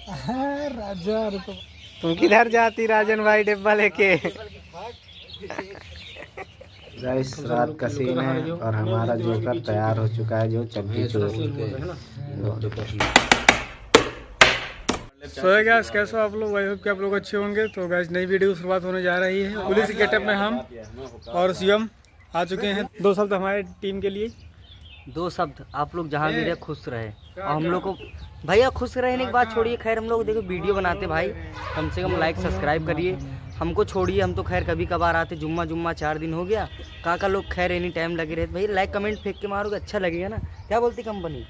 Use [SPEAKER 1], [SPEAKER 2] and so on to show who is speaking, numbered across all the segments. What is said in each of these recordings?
[SPEAKER 1] राजा रुको।
[SPEAKER 2] तुम किधर जाती राजन भाई डिब्बा लेके? गाइस रात का सीन है और हमारा जोकर तैयार हो चुका है, जो चड्डी चोर।
[SPEAKER 1] सो गाइस कैसे हो आप लोग? आई होप कि आप लोग अच्छे होंगे। तो गाइस नई वीडियो की शुरुआत होने जा रही है। पुलिस गेटअप में हम और शिवम आ चुके हैं। दो शब्द हमारे टीम के लिए।
[SPEAKER 3] दो शब्द, आप लोग जहाँ भी रहे खुश रहे। और हम लोग को भैया खुश रहने की बात छोड़िए, खैर हम लोग देखो वीडियो बनाते भाई, कम से कम लाइक सब्सक्राइब करिए। हमको छोड़िए, हम तो खैर कभी कभार आते, जुम्मा 4 दिन हो गया। का लोग खैर एनी टाइम लगे रहते। भाई लाइक कमेंट फेंक के मारोगे, अच्छा लगेगा ना, क्या बोलती कंपनी।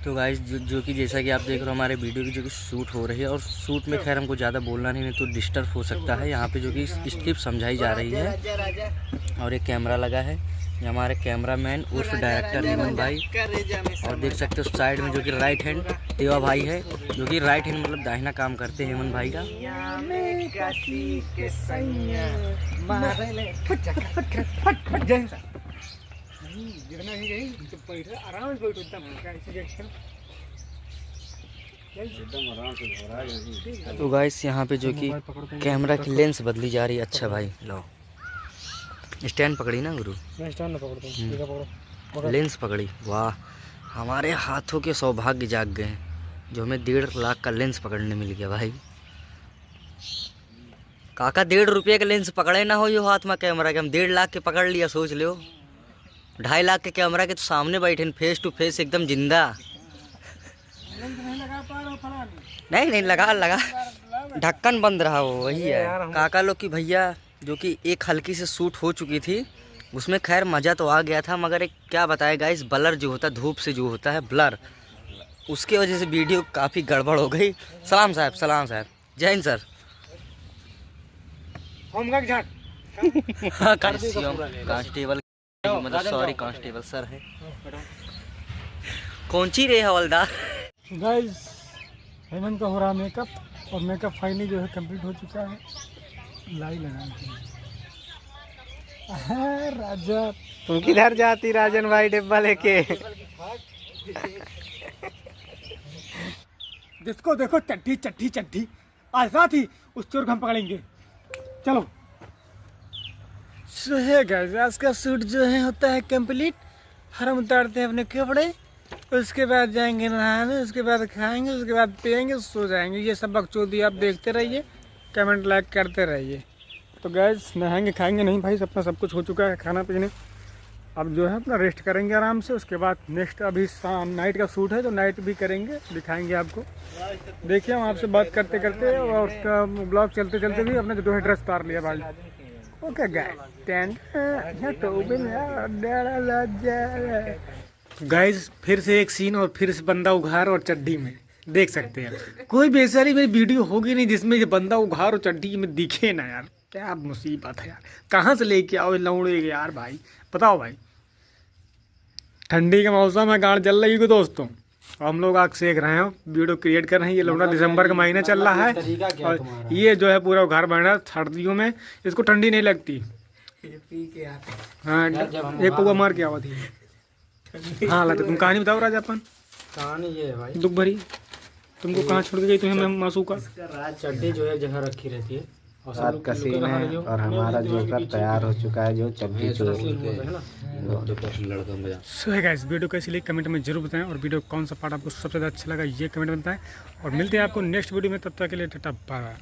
[SPEAKER 3] तो गाइस जो कि जैसा कि आप देख रहे हो हमारे वीडियो की जो कि शूट हो रही है, और शूट में खैर हमको ज़्यादा बोलना नहीं तो डिस्टर्ब हो सकता है। यहाँ पे जो कि स्क्रिप्ट समझाई जा रही है और एक कैमरा लगा है। ये हमारे कैमरामैन उर्फ डायरेक्टर हेमंत भाई, और देख सकते हो साइड में जो कि राइट हैंड देवा भाई है, जो कि राइट हैंड मतलब दाहिना काम करते हैं हेमंत भाई का। तो गाइस यहाँ पे जो कि कैमरा की लेंस बदली जा रही है। अच्छा भाई लो स्टैंड पकड़ी ना गुरु,
[SPEAKER 1] स्टैंड पकड़ो।
[SPEAKER 3] लेंस पकड़ी। वाह, हमारे हाथों के सौभाग्य जाग गए हैं, जो हमें 1.5 लाख का लेंस पकड़ने मिल गया भाई। काका 1.5 रुपये का लेंस पकड़े ना हो यो हाथ में कैमरा के, हम 1.5 लाख के पकड़ लिया। सोच लो 2.5 लाख के कैमरा के तो सामने बैठे फेस टू फेस एकदम जिंदा। नहीं लगा ढक्कन बंद रहा, वो वही है काका लोग की भैया। जो कि एक हल्की से शूट हो चुकी थी, उसमें खैर मज़ा तो आ गया था, मगर एक क्या बताए गाइस, ब्लर जो होता है धूप से जो होता है ब्लर, उसके वजह से वीडियो काफ़ी गड़बड़ हो गई। सलाम साहब, जय हिंद सर। कांस्टेबल मतलब सॉरी कांस्टेबल सर है। कौन सी रे हवलदार।
[SPEAKER 1] गाइस हेमंत का हो रहा मेकअप, और मेकअप फाइनली जो है कंप्लीट हो चुका है। लाई लगाए राजा।
[SPEAKER 2] तुम किधर जाती राजन भाई डिब्बा लेके?
[SPEAKER 1] जिसको देखो चट्टी आज रात ही उस चोर को हम पकड़ेंगे। चलो सो है गाइस, आज का शूट जो है होता है कंप्लीट। हम उतारते हैं अपने कपड़े, उसके बाद जाएंगे नहाने, उसके बाद खाएंगे, उसके बाद पिएंगे, सो जाएंगे। ये सब बकचोदी आप देखते रहिए, कमेंट लाइक करते रहिए। तो गैस नहाएंगे खाएंगे नहीं भाई, अपना सब कुछ हो चुका है खाना पीने। अब जो है अपना रेस्ट करेंगे आराम से। उसके बाद नेक्स्ट अभी शाम नाइट का शूट है, तो नाइट भी करेंगे, दिखाएंगे आपको। देखिए हम आपसे बात करते करते और उसका ब्लॉग चलते चलते भी अपने जो है ड्रेस उतार लिया भाई। ओके गाइस फिर से एक सीन, और फिर से बंदा उघार और चड्डी में देख सकते हैं। कोई बेचारी भाई वीडियो होगी नहीं जिसमें ये बंदा उघार और चड्डी में दिखे ना यार, क्या मुसीबत है यार। कहाँ से लेके आओ लौड़े यार भाई, बताओ भाई। ठंडी का मौसम है, गाड़ जल रही है दोस्तों, हम लोग आग सेक रहे हैं, वीडियो क्रिएट कर रहे हैं। ये लौड़ा दिसंबर का महीना चल रहा है, और ये जो है पूरा उघार बन रहा है सर्दियों में, इसको ठंडी नहीं लगती। हाँ एक पौवा मार के आवा थी। हाँ लगता तुम कहानी बताओ राजापन।
[SPEAKER 3] कहानी ये है भाई
[SPEAKER 1] दुख भरी, तुमको कहाँ छोड़ के गई तुम्हें मासू का?
[SPEAKER 3] चड्डी जो है जगह रखी रहती है।
[SPEAKER 2] रात का सीन है और हमारा जोकर तैयार हो चुका है, जो चड्डी चोर।
[SPEAKER 1] सो गाइस वीडियो कैसी लगी कमेंट में जरूर बताएं, और वीडियो कौन सा पार्ट आपको सबसे ज़्यादा अच्छा लगा ये कमेंट में बताएं। और मिलते हैं आपको नेक्स्ट वीडियो में, तब तक के लिए टाटा बाय।